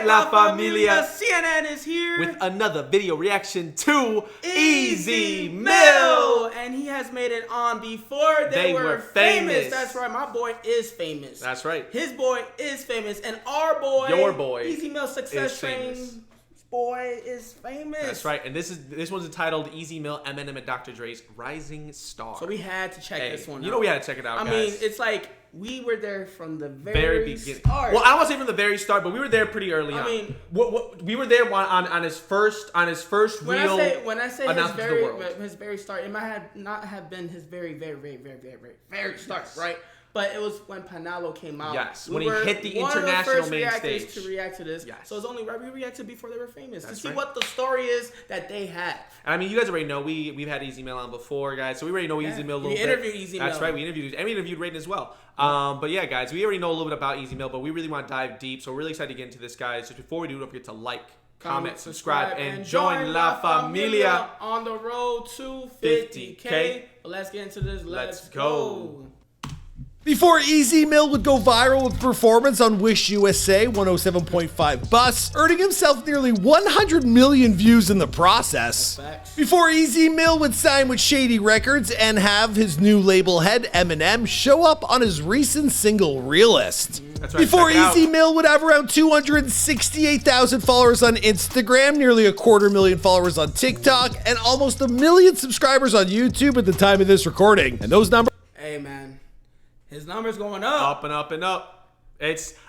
right, La Familia. CNN is here With another video reaction to Easy Easy Mill. Mill. And he has made it on before they were famous. That's right, my boy is famous. That's right. His boy is famous, and our boy, Your boy, Easy Mill Success is Train famous. boy is famous. That's right. And this one's entitled Easy Mill, Eminem and Dr. Dre's Rising Star. So we had to check this one out. You know we had to check it out, I guys. mean, it's like we were there from the very beginning. start. Well, I don't want to say from the very start, but we were there pretty early on. I mean, we were there on his first when real I say announcement to the world. his very start, it might not have been his very start, right? But it was when Panalo came out. Yes, when he hit the international main stage. To react to this. Yes. So it's only right we reacted before they were famous to see right. what the story is that they have. And I mean, you guys already know we've had Easy Mill on before, guys. So we already know Easy Mill a little bit. We interviewed Easy Mill. That's right. We interviewed Raiden as well. But yeah, guys, we already know a little bit about Easy Mill, but we really want to dive deep. So we're really excited to get into this, guys. Just before we do, don't forget to like, comment, subscribe, and join La Familia on the road to 50K. But let's get into this. Let's go. Before Easy Mill would go viral with performance on Wish USA 107.5 Bus, earning himself nearly 100 million views in the process. Before Easy Mill would sign with Shady Records and have his new label head Eminem show up on his recent single Realist. That's right, Before check it Easy out. Mill would have around 268,000 followers on Instagram, nearly 250,000 followers on TikTok, and almost 1 million subscribers on YouTube at the time of this recording. And those numbers... Hey, man. His number's going up. Up and up and up.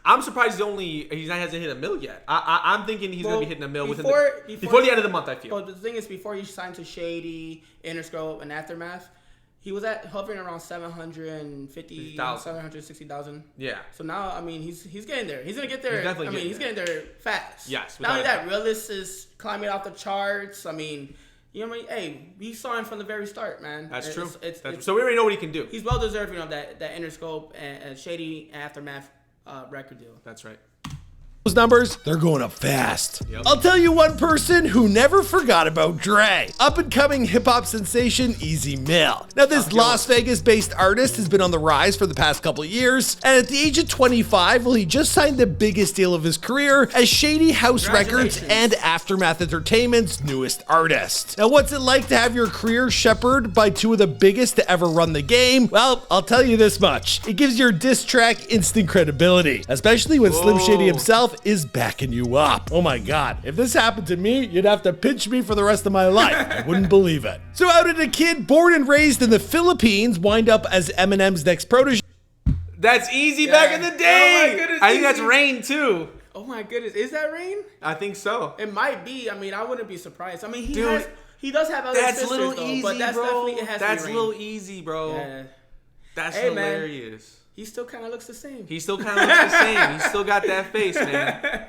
I'm surprised he hasn't hit a mill yet. I'm thinking he's gonna be hitting a mill before the end of the month. I feel. But the thing is, before he signed to Shady, Interscope, and Aftermath, he was hovering around 760,000. Yeah. So now, I mean, he's getting there. He's gonna get there. He's getting there fast. Yes. Not only that, Realist is climbing off the charts. I mean. You know what I mean? Hey, we saw him from the very start, man. That's true. It's, so we already know what he can do. He's well deserving of that Interscope and Shady Aftermath record deal. That's right. Those numbers, they're going up fast. Yep. I'll tell you one person who never forgot about Dre. Up-and-coming hip-hop sensation Easy Mill. Now, this Las Vegas-based artist has been on the rise for the past couple of years, and at the age of 25, well, he just signed the biggest deal of his career as Shady House Records and Aftermath Entertainment's newest artist. Now, what's it like to have your career shepherded by two of the biggest to ever run the game? Well, I'll tell you this much. It gives your diss track instant credibility, especially when Slim Shady himself is backing you up. Oh my God. If this happened to me, you'd have to pinch me for the rest of my life. I wouldn't believe it. So how did a kid born and raised in the Philippines wind up as Eminem's next protege? That's Easy back in the day. Oh my goodness, I think Easy. that's Rain too. Oh my goodness, is that Rain? I think so. It might be. I mean, I wouldn't be surprised. I mean, he Dude, does have other That's sisters, Little though, Easy, but that's bro. definitely it has That's to be Little Rain. Easy, bro. Yeah. That's Hey, man. hilarious. He still kind of looks the same. He still kind of looks the same. He's still got that face, man.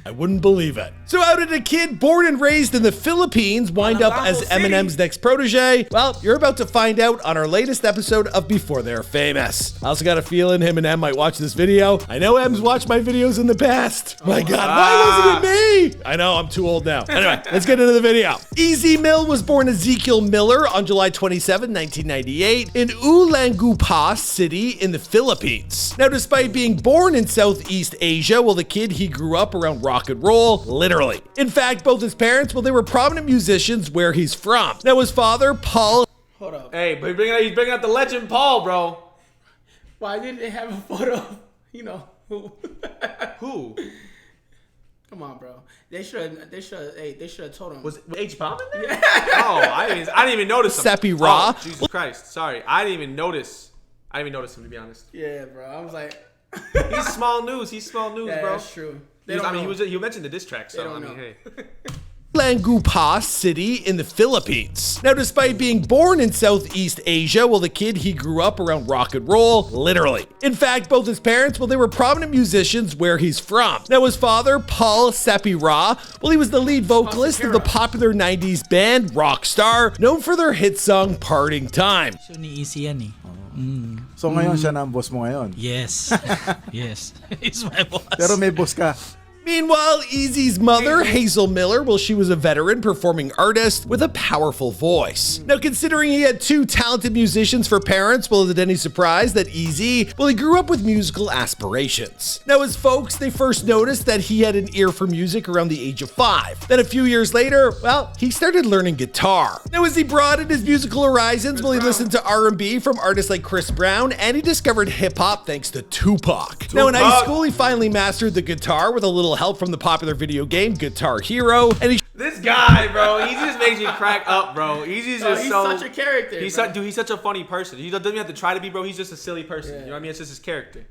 I wouldn't believe it. So how did a kid born and raised in the Philippines wind up as City. Eminem's next protege? Well, you're about to find out on our latest episode of Before They're Famous. I also got a feeling him and Em might watch this video. I know Em's watched my videos in the past. My God, why wasn't it me? I know, I'm too old now. Anyway, let's get into the video. Easy Mill was born Ezekiel Miller on July 27, 1998 in Ulangupa City in the Philippines. Now, despite being born in Southeast Asia, well, the kid, he grew up around rock and roll, literally. In fact, both his parents, well, they were prominent musicians where he's from. Now, his father, Paul... Hold up. Hey, but he's bringing out the legend Paul, bro. Why didn't they have a photo of, who? Who? Come on, bro. They should have told him. Was H-Bomb in there? Oh, I didn't even notice him. Seppi Ra. Oh, Jesus Christ. Sorry. I didn't even notice him, to be honest. Yeah, bro. I was like... He's small news. Bro. That's true. You mentioned the diss track, so I mean, hey. Ulangupa City in the Philippines. Now, despite being born in Southeast Asia, well, the kid, he grew up around rock and roll, literally. In fact, both his parents, well, they were prominent musicians where he's from. Now, his father, Paul Seppi Ra, well, he was the lead vocalist of the popular 90s band Rockstar, known for their hit song Parting Time. So ni Easy yan eh. So ngayon siya na ang boss mo ngayon. Yes. Yes. He's my boss. Pero may boss ka. Meanwhile, Eazy's mother, Hazel Miller, well, she was a veteran performing artist with a powerful voice. Now, considering he had two talented musicians for parents, well, is it any surprise that Eazy, well, he grew up with musical aspirations. Now, his folks, they first noticed that he had an ear for music around the age of 5. Then a few years later, well, he started learning guitar. Now, as he broadened his musical horizons, well, he listened to R&B from artists like Chris Brown, and he discovered hip-hop thanks to Tupac. Now, in high school, he finally mastered the guitar with a little help from the popular video game Guitar Hero, and this guy, bro, he just makes you crack up, bro. He's such a character. He's such a funny person. He doesn't even have to try to be, bro. He's just a silly person. You know what I mean? It's just his character.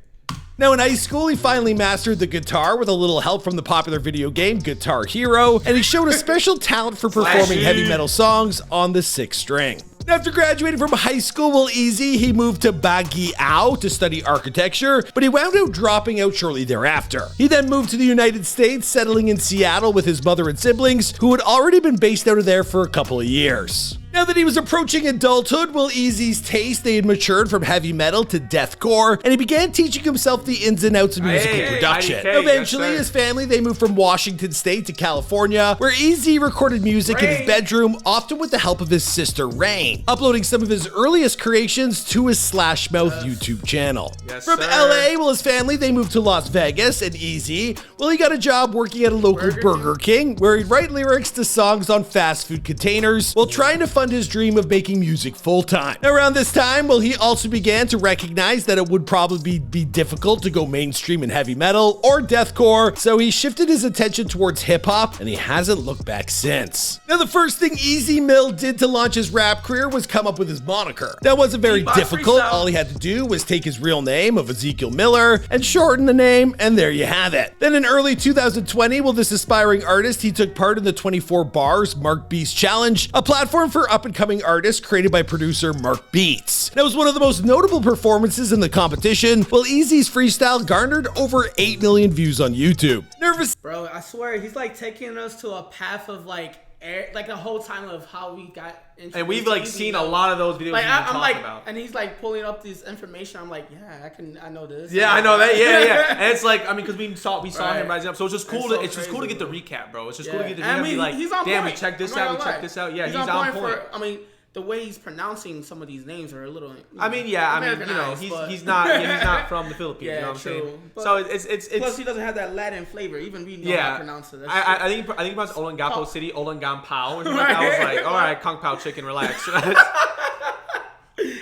Now, in high school, he finally mastered the guitar with a little help from the popular video game Guitar Hero, and he showed a special talent for performing heavy metal songs on the 6th string. After graduating from high school, well, Eazy, he moved to Baguio to study architecture, but he wound up dropping out shortly thereafter. He then moved to the United States, settling in Seattle with his mother and siblings, who had already been based out of there for a couple of years. Now that he was approaching adulthood, well, Eazy's taste, they had matured from heavy metal to deathcore, and he began teaching himself the ins and outs of musical production. Eventually, his family, they moved from Washington State to California, where Eazy recorded music in his bedroom, often with the help of his sister, Rain, uploading some of his earliest creations to his Slash Mouth YouTube channel. From LA, well, his family, they moved to Las Vegas, and Eazy, well, he got a job working at a local Burger King, where he'd write lyrics to songs on fast food containers, while trying to fund his dream of making music full-time. Around this time, well, he also began to recognize that it would probably be difficult to go mainstream in heavy metal or deathcore, so he shifted his attention towards hip-hop, and he hasn't looked back since. Now, the first thing Eazy Mill did to launch his rap career was come up with his moniker. That wasn't very difficult. All he had to do was take his real name of Ezekiel Miller and shorten the name, and there you have it. Then in early 2020, well, this aspiring artist, he took part in the 24 Bars Mark Beats Challenge, a platform for up-and-coming artists created by producer Mark Beats. That was one of the most notable performances in the competition, while Eazy's freestyle garnered over 8 million views on YouTube. Nervous? Bro, I swear, he's like taking us to a path of like the whole time of how we got into. And we've like seen a lot of those videos like, I'm like, about. And he's like pulling up this information. I'm like, yeah, I know this. Yeah, I know that. Yeah. And it's like, I mean, because we saw him rising up, so it's just cool. It's just cool to get the recap, bro. It's just cool to get the recap. I mean, like, he's on damn, point. we checked this out. We checked this out. Yeah, he's on point. I mean, the way he's pronouncing some of these names are a little. I mean, he's not from the Philippines. You know what I'm saying? But so it's plus he doesn't have that Latin flavor. Even we know how to pronounce it. I think he pronounced Olongapo City, Olongampao. And I was like, all right, Kung Pao chicken, relax.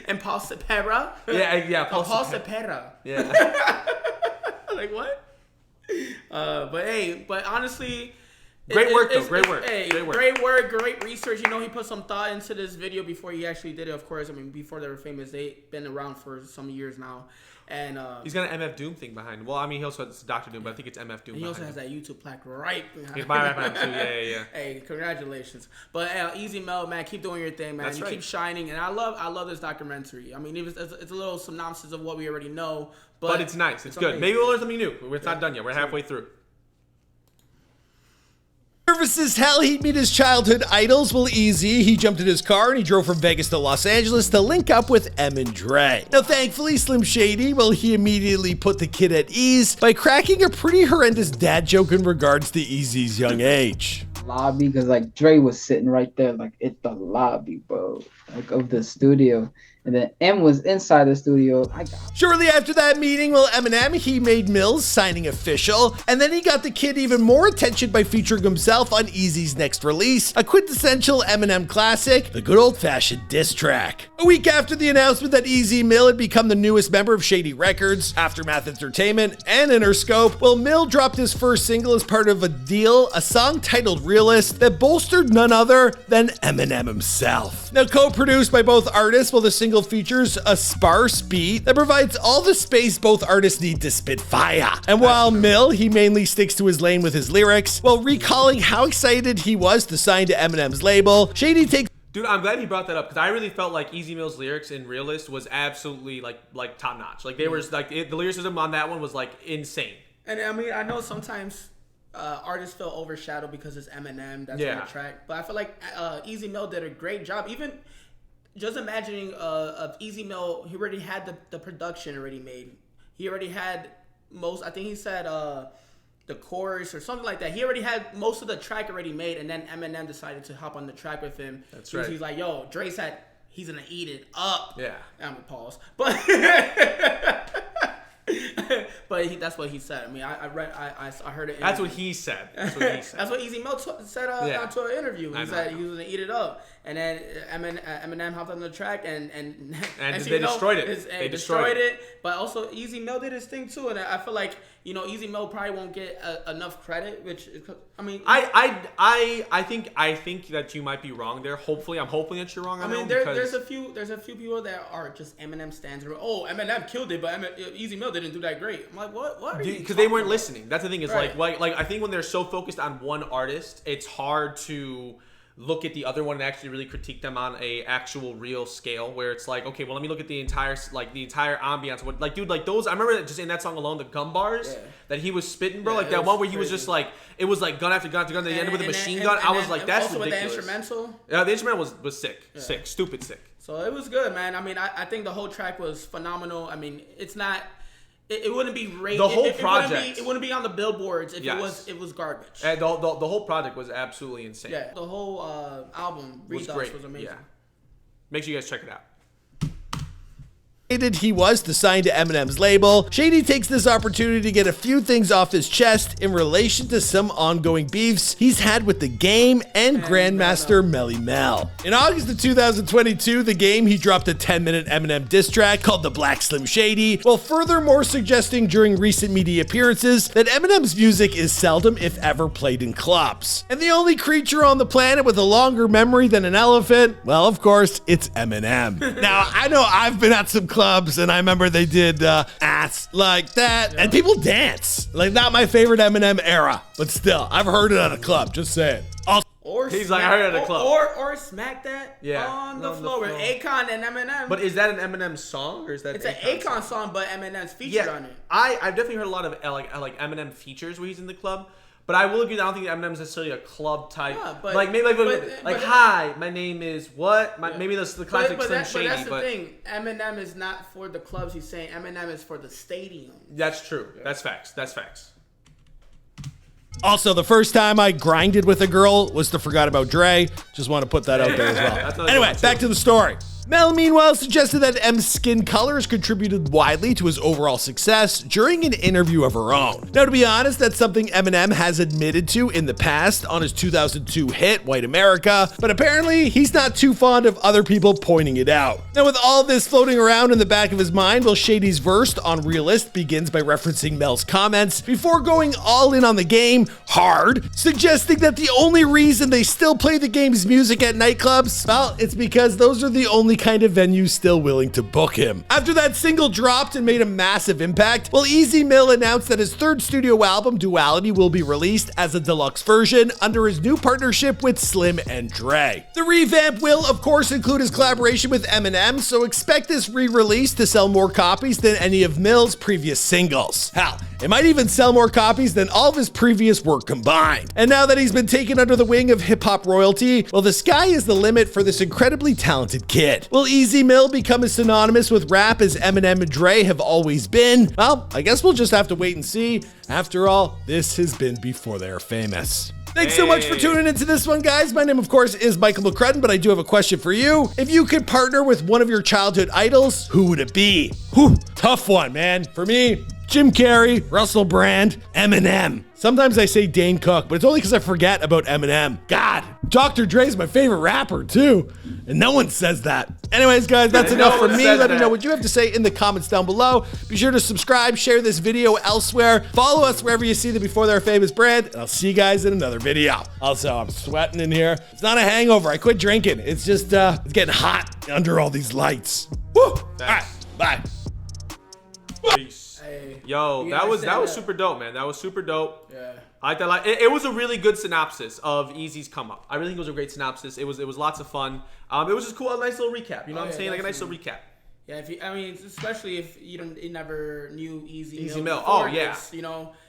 And Paul Cepera. Yeah, Paul Cepera. Yeah. Like what? But honestly. Great work. Great work, great research. You know, he put some thought into this video before he actually did it, of course. I mean, before they were famous, they've been around for some years now. And he's got an MF Doom thing behind him. Well, I mean, he also has Dr. Doom, but I think it's MF Doom. And he also has that YouTube plaque right behind him. He's right behind him, too. Yeah. Hey, congratulations. But Eazy Mel, man, keep doing your thing, man. That's right. Keep shining. And I love this documentary. I mean, it's a little synopsis of what we already know. But it's nice. It's good. Maybe we'll learn something new. It's not done yet. We're halfway through. Nervous as hell, he'd meet his childhood idols. Well, Eazy, he jumped in his car and he drove from Vegas to Los Angeles to link up with Em and Dre. Now, thankfully, Slim Shady, well, he immediately put the kid at ease by cracking a pretty horrendous dad joke in regards to Eazy's young age. Lobby, because like Dre was sitting right there, like at the lobby, bro, like of the studio. And then M was inside the studio. Shortly after that meeting, well, Eminem, he made Mills signing official, and then he got the kid even more attention by featuring himself on Eazy's next release, a quintessential Eminem classic, the good old-fashioned diss track. A week after the announcement that Eazy Mill had become the newest member of Shady Records, Aftermath Entertainment, and Interscope, well, Mill dropped his first single as part of a deal, a song titled Realist, that bolstered none other than Eminem himself. Now, co-produced by both artists, well, the single features a sparse beat that provides all the space both artists need to spit fire. And while Mill, he mainly sticks to his lane with his lyrics, while recalling how excited he was to sign to Eminem's label, Shady takes... Dude, I'm glad he brought that up because I really felt like Eazy Mill's lyrics in Realist was absolutely like top notch. Like they were like the lyricism on that one was like insane. And I mean, I know sometimes artists feel overshadowed because it's Eminem that's on the track, but I feel like Eazy Mill did a great job. Even just imagining of Eazy Mill, he already had the production already made. He already had most. I think he said the chorus or something like that. He already had most of the track already made, and then Eminem decided to hop on the track with him. That's right. He's like, yo, Dre said he's gonna eat it up. Yeah. I'm gonna pause, but but that's what he said. I mean, I heard it. That's what he said. That's what he said. That's what Easy Mel said to an interview. He said he was gonna eat it up, and then Eminem hopped on the track and they destroyed it. They destroyed it. But also Easy Mel did his thing too, and I feel like Easy Mel probably won't get enough credit. Which I mean, I think that you might be wrong there. Hopefully, I'm hoping that you're wrong. I mean, there's a few people that are just Eminem stands. Oh, Eminem killed it, but Easy Mel didn't do that great. I'm like, what? Because they weren't listening. That's the thing. Is right. like I think when they're so focused on one artist, it's hard to look at the other one and actually really critique them on a actual real scale. Where it's like, okay, well, let me look at the entire ambiance. What, like, dude, like those. I remember just in that song alone, the gun bars that he was spitting, bro. Like that one where he was just like, it was like gun after gun after gun. They ended with a machine gun. I was like, that's also ridiculous. With the instrumental. Yeah, the instrumental was sick, stupid sick. So it was good, man. I mean, I think the whole track was phenomenal. I mean, it's not. It wouldn't be rated. The whole project. It wouldn't be on the billboards if it was garbage. And the whole project was absolutely insane. Yeah, the whole album Redux was amazing. Yeah. Make sure you guys check it out. He was to sign to Eminem's label. Shady takes this opportunity to get a few things off his chest in relation to some ongoing beefs he's had with The Game and Grandmaster Melly Mel. In August of 2022, The Game, he dropped a 10-minute Eminem diss track called The Black Slim Shady, while furthermore suggesting during recent media appearances that Eminem's music is seldom, if ever, played in clubs. And the only creature on the planet with a longer memory than an elephant, well, of course, it's Eminem. Now, I know I've been at some clubs, and I remember they did Ass Like That, and people dance. Like, not my favorite Eminem era, but still, I've heard it at a club, just saying. He's like, I heard it at a club. Or Smack That on the floor with Akon and Eminem. But is that an Eminem song, or is that it's an Akon song, but Eminem's featured on it. I've definitely heard a lot of like Eminem features where he's in the club. But I will agree that I don't think Eminem's necessarily a club type. Yeah, but, like maybe hi, my name is what? Maybe that's the classic Slim Shady. But that's the thing. Eminem is not for the clubs. He's saying Eminem is for the stadium. That's true. Yeah. That's facts. Also, the first time I grinded with a girl was to Forgot About Dre. Just want to put that out there as well. Anyway, back to the story. Mel, meanwhile, suggested that M's skin colors contributed widely to his overall success during an interview of her own. Now, to be honest, that's something Eminem has admitted to in the past on his 2002 hit, White America, but apparently he's not too fond of other people pointing it out. Now, with all this floating around in the back of his mind, Will Shady's verse on Realist begins by referencing Mel's comments before going all in on The Game hard, suggesting that the only reason they still play The Game's music at nightclubs, well, it's because those are the only kind of venues still willing to book him. After that single dropped and made a massive impact, well, Easy Mill announced that his third studio album, Duality, will be released as a deluxe version under his new partnership with Slim and Dre. The revamp will, of course, include his collaboration with Eminem, so expect this re-release to sell more copies than any of Mill's previous singles. Hell, it might even sell more copies than all of his previous work combined. And now that he's been taken under the wing of hip-hop royalty, well, the sky is the limit for this incredibly talented kid. Will Easy Mill become as synonymous with rap as Eminem and Dre have always been? Well, I guess we'll just have to wait and see. After all, this has been before they're famous. Thanks so much for tuning into this one, guys. My name, of course, is Michael McCrudden, but I do have a question for you. If you could partner with one of your childhood idols, who would it be? Whew, tough one, man. For me, Jim Carrey, Russell Brand, Eminem. Sometimes I say Dane Cook, but it's only because I forget about Eminem. God, Dr. Dre's my favorite rapper, too. And no one says that. Anyways, guys, that's enough from me. Let me know what you have to say in the comments down below. Be sure to subscribe, share this video elsewhere. Follow us wherever you see the Before They're Famous brand. And I'll see you guys in another video. Also, I'm sweating in here. It's not a hangover. I quit drinking. It's just, it's getting hot under all these lights. Woo! All right, bye. Peace. Yo, that was super dope, man. That was super dope. Yeah. I thought it was a really good synopsis of Eazy's come up. I really think it was a great synopsis. It was lots of fun. It was just cool, a nice little recap. You know what I'm saying? Like a nice little recap. Yeah, especially if you never knew Easy Mill. Oh yeah. This,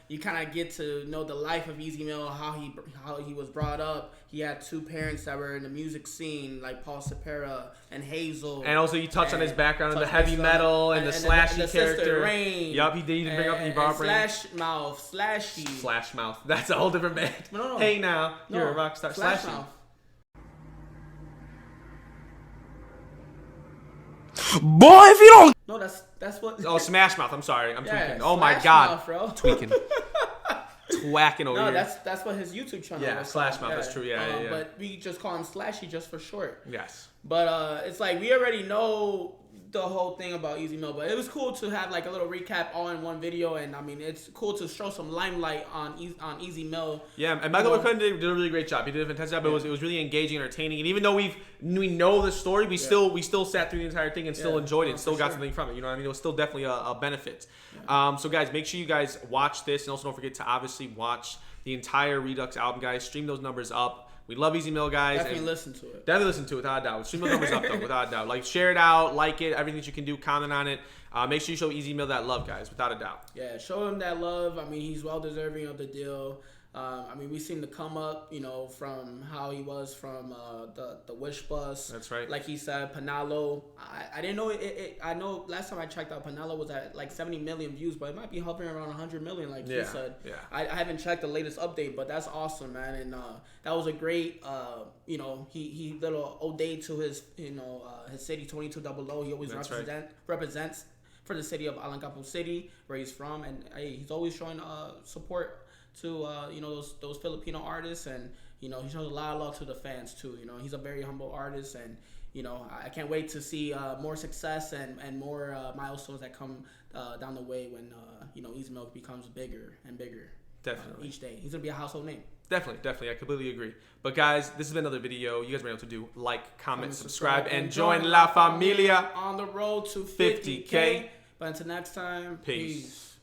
you kind of get to know the life of Easy Mill, how he was brought up. He had 2 parents that were in the music scene, like Paul Cepera and Hazel. And also you touched on his background in the heavy metal and the Slashy character. Rain. Yup, he didn't bring up the Slashy. Slash Mouth. That's a whole different band. No. Hey now, you're a rock star. Slash Slashy. Mouth. Boy, if you don't. No, that's what. Oh, Smash Mouth. I'm sorry. I'm Yeah, tweaking. Oh my Slash God. Mouth, bro. Tweaking. Twacking over No, here. that's what his YouTube channel. Yeah, was Slash called. Mouth. That's true. Yeah. But we just call him Slashy just for short. Yes. But it's like we already know the whole thing about Easy Mill, but it was cool to have like a little recap all in one video, and I mean it's cool to show some limelight on Easy Mill. Yeah, and Michael McClendon did a really great job. He did a fantastic job. It was really engaging, entertaining, and even though we know the story, we still sat through the entire thing and still enjoyed it, and still got something from it. You know what I mean? It was still definitely a benefit. So guys, make sure you guys watch this, and also don't forget to obviously watch the entire Redux album, guys. Stream those numbers up. We love Easy Mill, guys. Definitely listen to it. Definitely listen to it, without a doubt. Stream those numbers up, though, without a doubt. Like, share it out, like it, everything that you can do, comment on it. Make sure you show Easy Mill that love, guys, without a doubt. Yeah, show him that love. I mean, he's well deserving of the deal. I mean, we seen the come up, you know, from how he was from the Wish Bus. That's right. Like he said, Panalo. I didn't know it. I know last time I checked out, Panalo was at like 70 million views, but it might be hovering around 100 million, like he said. Yeah. I haven't checked the latest update, but that's awesome, man. And that was a great, you know, he little ode to his, you know, his city 2200. He always represents for the city of Alancapo City, where he's from, and he's always showing support to you know those Filipino artists, and you know he shows a lot of love to the fans too. You know he's a very humble artist, and you know I can't wait to see more success and more milestones that come down the way when you know Easy Mill becomes bigger and bigger. Definitely. Each day he's gonna be a household name. Definitely. I completely agree. But guys, this has been another video. You guys are able to do like, comment, subscribe, and join La Familia on the road to 50K. But until next time, peace.